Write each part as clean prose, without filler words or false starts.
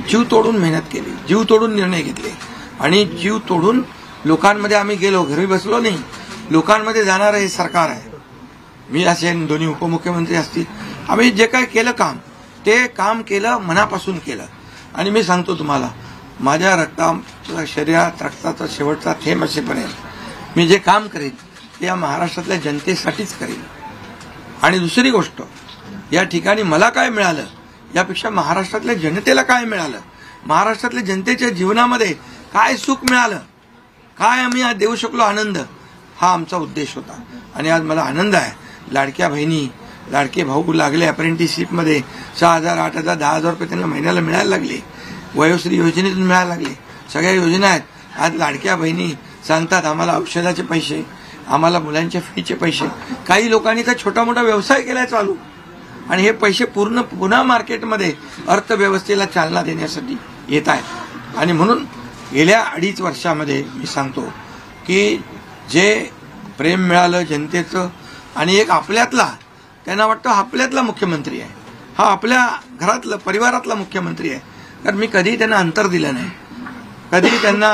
जीव तोडून मेहनत केली, जीव तोडून निर्णय घेतले आणि जीव तोडून लोकांमध्ये आम्ही गेलो. घरी बसलो नाही, लोकांमध्ये जाणारं हे सरकार आहे. मी असेल, दोन्ही उपमुख्यमंत्री असतील, आम्ही जे काय केलं काम, ते काम केलं, मनापासून केलं. आणि मी सांगतो तुम्हाला, माझ्या शरीरात रक्ताचा शेवटचा थेंब असेपर्यंत मी जे काम करेन ते या महाराष्ट्रातल्या जनतेसाठीच करेन. आणि दुसरी गोष्ट, या ठिकाणी मला काय मिळालं यापेक्षा महाराष्ट्रातल्या जनतेला काय मिळालं, महाराष्ट्रातल्या जनतेच्या जीवनामध्ये काय सुख मिळालं, काय आम्ही आज देऊ शकलो आनंद, हा आमचा उद्देश होता. आणि आज मला आनंद आहे. लाडक्या बहिणी, लाडके भाऊ लागले अप्रेंटिसशिपमध्ये, 6,000, 8,000, 10,000 रुपये त्यांना महिन्याला मिळायला लागले. वयोश्री योजनेतून मिळायला लागले. सगळ्या योजना आहेत. आज लाडक्या बहिणी सांगतात आम्हाला औषधाचे पैसे, आम्हाला मुलांच्या फीचे पैसे. काही लोकांनी तर छोटा मोठा व्यवसाय केलाय चालू, आणि हे पैसे पुन्हा मार्केटमध्ये अर्थव्यवस्थेला चालना देण्यासाठी येत आहेत. आणि म्हणून गेल्या 2.5 वर्षामध्ये मी सांगतो की जे प्रेम मिळालं जनतेचं, आणि एक आपल्यातला, त्यांना वाटतं आपल्यातला मुख्यमंत्री आहे, हा आपल्या घरातला परिवारातला मुख्यमंत्री आहे. कारण मी कधीही त्यांना अंतर दिलं नाही. कधी त्यांना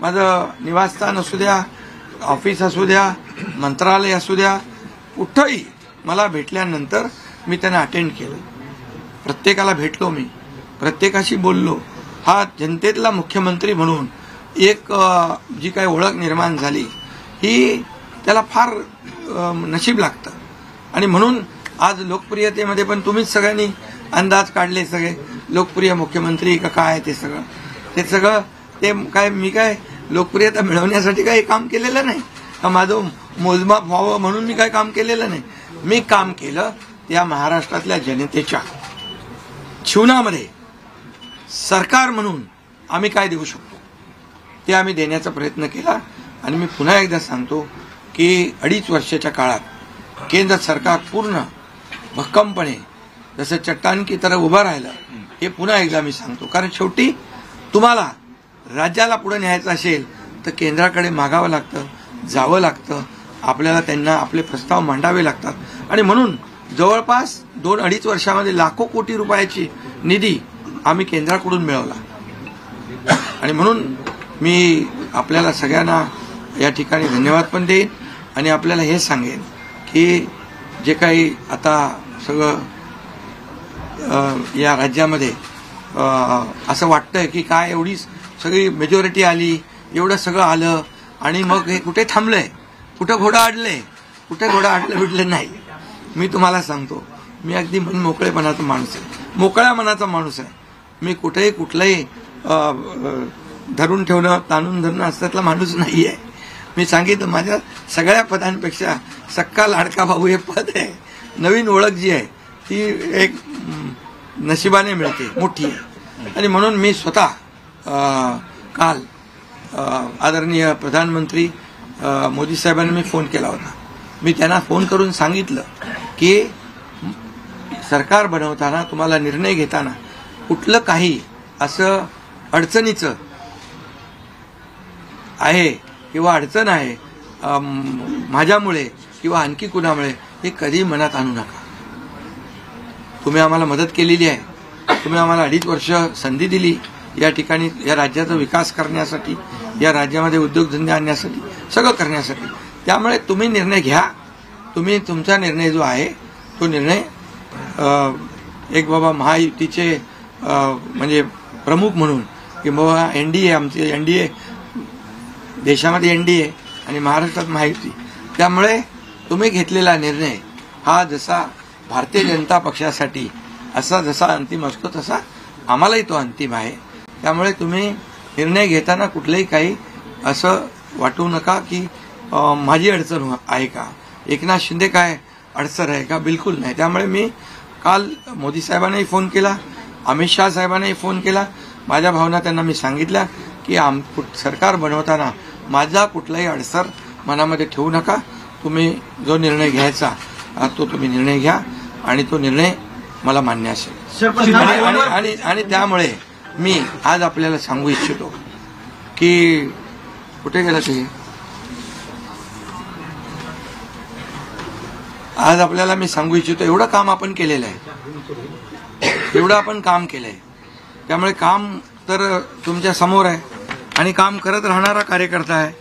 माझं निवासस्थान असू द्या, ऑफिस असू द्या, मंत्रालय असू द्या, कुठंही मला भेटल्यानंतर मी त्यांना अटेंड केलं. प्रत्येकाला भेटलो, मी प्रत्येकाशी बोललो. हा जनतेतला मुख्यमंत्री म्हणून एक जी काही ओळख निर्माण झाली, ही त्याला फार नशीब लागतं. आणि म्हणून आज लोकप्रियतेमध्ये पण तुम्हीच सगळ्यांनी अंदाज काढले, सगळे लोकप्रिय मुख्यमंत्री का काय, ते सगळं ते काय, मी काय लोकप्रियता मिळवण्यासाठी काही काम केलेलं नाही, का माझं मोजमाप व्हावं म्हणून मी काही काम केलेलं नाही. मी काम केलं त्या महाराष्ट्रातल्या जनतेच्या जीवनामध्ये सरकार म्हणून आम्ही काय देऊ शकतो ते आम्ही देण्याचा प्रयत्न केला. आणि मी पुन्हा एकदा सांगतो की 2.5 वर्षाच्या काळात केंद्र सरकार पूर्ण भक्कमपणे जसं चट्टान की तरह उभं राहिलं, हे पुन्हा एकदा मी सांगतो. कारण शेवटी तुम्हाला राज्याला पुढे न्यायचं असेल तर केंद्राकडे मागावं लागतं, जावं लागतं, आपल्याला त्यांना आपले प्रस्ताव मांडावे लागतात. आणि म्हणून जवळपास 2-2.5 वर्षामध्ये लाखो कोटी रुपयाची निधी आम्ही केंद्राकडून मिळवला. आणि म्हणून मी आपल्याला सगळ्यांना या ठिकाणी धन्यवाद पण देईन. आणि आपल्याला हे सांगेन की जे काही आता सगळं या राज्यामध्ये असं वाटतंय की काय एवढी सगळी मेजॉरिटी आली, एवढं सगळं आलं, आणि मग हे कुठे थांबलंय, कुठं घोडं अडलंय, कुठे घोडं अडलं बिडलं नाही. मी तुम्हाला सांगतो, मी अगदी मन मोकळेपणाचा माणूस आहे, मोकळ्या मनाचा माणूस आहे. मी कुठेही कुठलंही धरून ठेवणं, ताणून धरणं असल्यातला माणूस नाही आहे. मी सांगितलं, माझ्या सगळ्या पदांपेक्षा सक्का लाडका भाऊ हे पद आहे. नवीन ओळख जी आहे ती एक नशिबाने मिळते, मोठी आहे. आणि म्हणून मी स्वतः काल आदरणीय प्रधानमंत्री मोदी साहेबांना मी फोन केला होता. मी त्यांना फोन करून सांगितलं की सरकार बनवताना, तुम्हाला निर्णय घेताना कुठलं काही असं अडचणीचं आहे किंवा अडचण आहे माझ्यामुळे किंवा आणखी कुणामुळे, हे कधी मनात आणू नका. तुम्ही आम्हाला मदत केलेली आहे, तुम्ही आम्हाला 2.5 वर्ष संधी दिली या ठिकाणी या राज्याचा विकास करण्यासाठी, या राज्यामध्ये उद्योगधंदे आणण्यासाठी, सगळं करण्यासाठी. त्यामुळे तुम्ही निर्णय घ्या. तुम्ही तुमचा निर्णय जो आहे तो निर्णय एक बाबा महायुतीचे म्हणजे प्रमुख म्हणून, की बाबा एनडीए, आमचे एनडीए, देशामध्ये एनडीए आणि महाराष्ट्रात महायुती, त्यामुळे तुम्ही घेतलेला निर्णय हा जसा भारतीय जनता पक्षासाठी असा जसा अंतिम असतो तसा आम्हालाही तो अंतिम आहे. त्यामुळे तुम्ही निर्णय घेताना कुठलंही काही असं वाटू नका की माझी अडचण आहे का, एकनाथ शिंदे काय अडचण आहे का, बिलकुल नाही. त्यामुळे मी काल मोदी साहेबांनाही फोन केला, अमित शाह साहेबांनाही फोन केला. माझ्या भावना त्यांना मी सांगितल्या की सरकार बनवताना माझा कुठलाही अडसर मनामध्ये ठेवू नका. तुम्ही जो निर्णय घ्यायचा तो तुम्ही निर्णय घ्या आणि तो निर्णय मला मान्य असेल. आणि त्यामुळे मी आज आपल्याला सांगू इच्छितो की कुठे गेला ते, आज आपल्याला मी सांगू इच्छितो, एवढं काम आपण केलेलं आहे, एवढं आपण काम केलंय. त्यामुळे काम तर तुमच्या समोर आहे आणि काम करत राहणारा कार्यकर्ता आहे.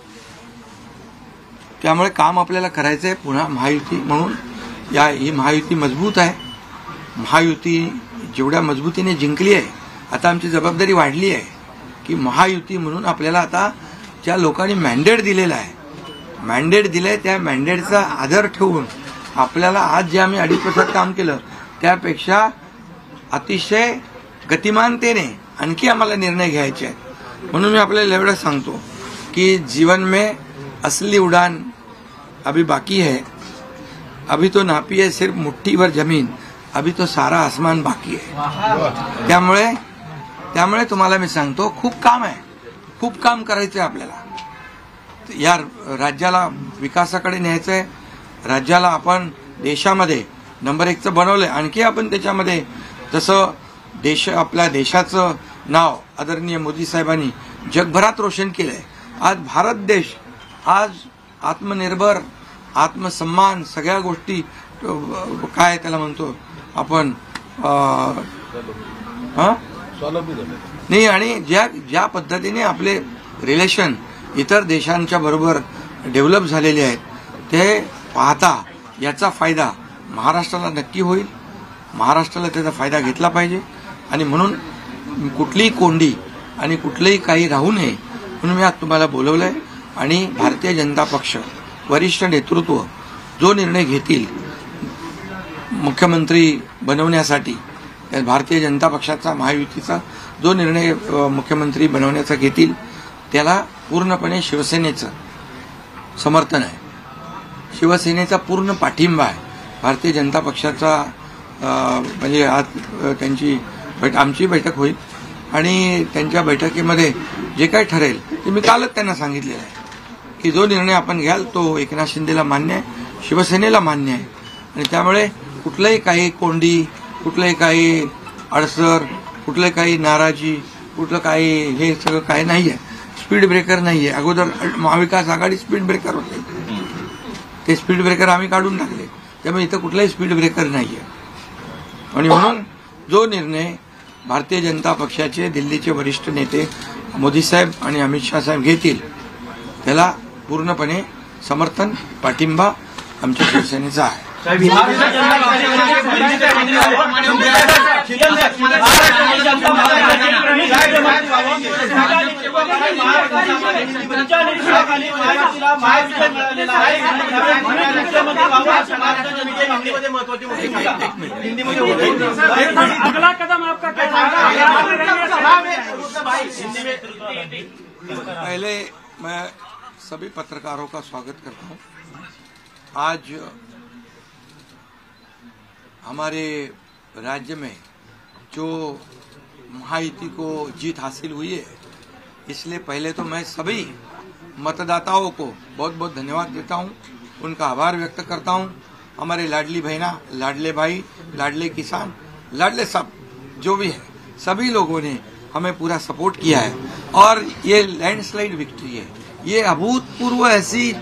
त्यामुळे काम आपल्याला करायचं आहे. पुन्हा महायुती म्हणून ही महायुती मजबूत आहे. महायुती जेवढ्या मजबूतीने जिंकली आहे, आता आमची जबाबदारी वाढली आहे की महायुती म्हणून आपल्याला आता ज्या लोकांनी मॅन्डेट दिलेला आहे, मॅन्डेट दिलंय त्या मॅन्डेटचा आदर ठेवून आपल्याला आज जे आम्ही 2.5 वर्षात काम केलं त्यापेक्षा अतिशय गतिमानतेने आणखी आम्हाला निर्णय घ्यायचे आहेत. म्हणून मी आपल्याला एवढं सांगतो की जीवन में असली उड़ान अभी बाकी है. अभी तो नापी है सिर्फ मुट्ठी भर जमीन, अभी तो सारा आसमान बाकी है. त्यामुळे तुम्हाला मी सांगतो खूप काम आहे, खूप काम करायचं आहे आपल्याला. या राज्याला विकासाकडे न्यायचं आहे. राज्याला आपण देशामध्ये नंबर 1चं बनवलंय. आणखी आपण त्याच्यामध्ये जसं आपल्या देशाचं नाव आदरणीय मोदी साहेबांनी जगभरात रोशन केलंय. आज भारत देश आज आत्मनिर्भर, आत्मसन्मान सगळ्या गोष्टी काय त्याला म्हणतो आपण नाही. आणि ज्या पद्धतीने आपले रिलेशन इतर देशांच्या बरोबर डेव्हलप झालेले आहेत ते पाहता याचा फायदा महाराष्ट्राला नक्की होईल. महाराष्ट्राला त्याचा फायदा घेतला पाहिजे आणि म्हणून कुठलीही कोंडी आणि कुठलंही काही राहू नये म्हणून मी आज तुम्हाला बोलवलंय. आणि भारतीय जनता पक्ष वरिष्ठ नेतृत्व जो निर्णय घेतील मुख्यमंत्री बनवण्यासाठी, भारतीय जनता पक्षाचा महायुतीचा जो निर्णय मुख्यमंत्री बनवण्याचा घेतील त्याला पूर्णपणे शिवसेनेचं समर्थन आहे. शिवसेनेचा पूर्ण पाठिंबा आहे. भारतीय जनता पक्षाचा म्हणजे आज आमची बैठक होईल आणि त्यांच्या बैठकीमध्ये जे काही ठरेल ते मी कालच त्यांना सांगितलेलं आहे की जो निर्णय आपण घ्याल तो एकनाथ शिंदेला मान्य आहे, शिवसेनेला मान्य आहे. आणि त्यामुळे कुठलंही काही कोंडी, कुठलंही काही अडसर, कुठलं काही नाराजी, कुठलं काही हे सगळं काही नाही आहे. स्पीड ब्रेकर नाही आहे. अगोदर महाविकास आघाडी स्पीड ब्रेकर होते, ते स्पीड ब्रेकर आम्ही काढून टाकले. त्यामुळे इथं कुठलाही स्पीड ब्रेकर नाही आहे. आणि म्हणून जो निर्णय भारतीय जनता पक्षाचे दिल्लीचे वरिष्ठ नेते मोदी साहेब आणि अमित शाह साहेब घेतील त्याला पूर्णपणे समर्थन, पाठिंबा आमच्या शिवसेनेचा आहे. अगला कदम आपका पहले मैं सभी पत्रकारों का स्वागत करता हूं. आज हमारे राज्य में जो महायुति को जीत हासिल हुई है, इसलिए पहले तो मैं सभी मतदाताओं को बहुत बहुत धन्यवाद देता हूं, उनका आभार व्यक्त करता हूं. हमारे लाडली बहना, लाडले भाई, लाडले किसान, लाडले सब जो भी है, सभी लोगों ने हमें पूरा सपोर्ट किया है और ये लैंडस्लाइड विक्ट्री है. ये अभूतपूर्व ऐसी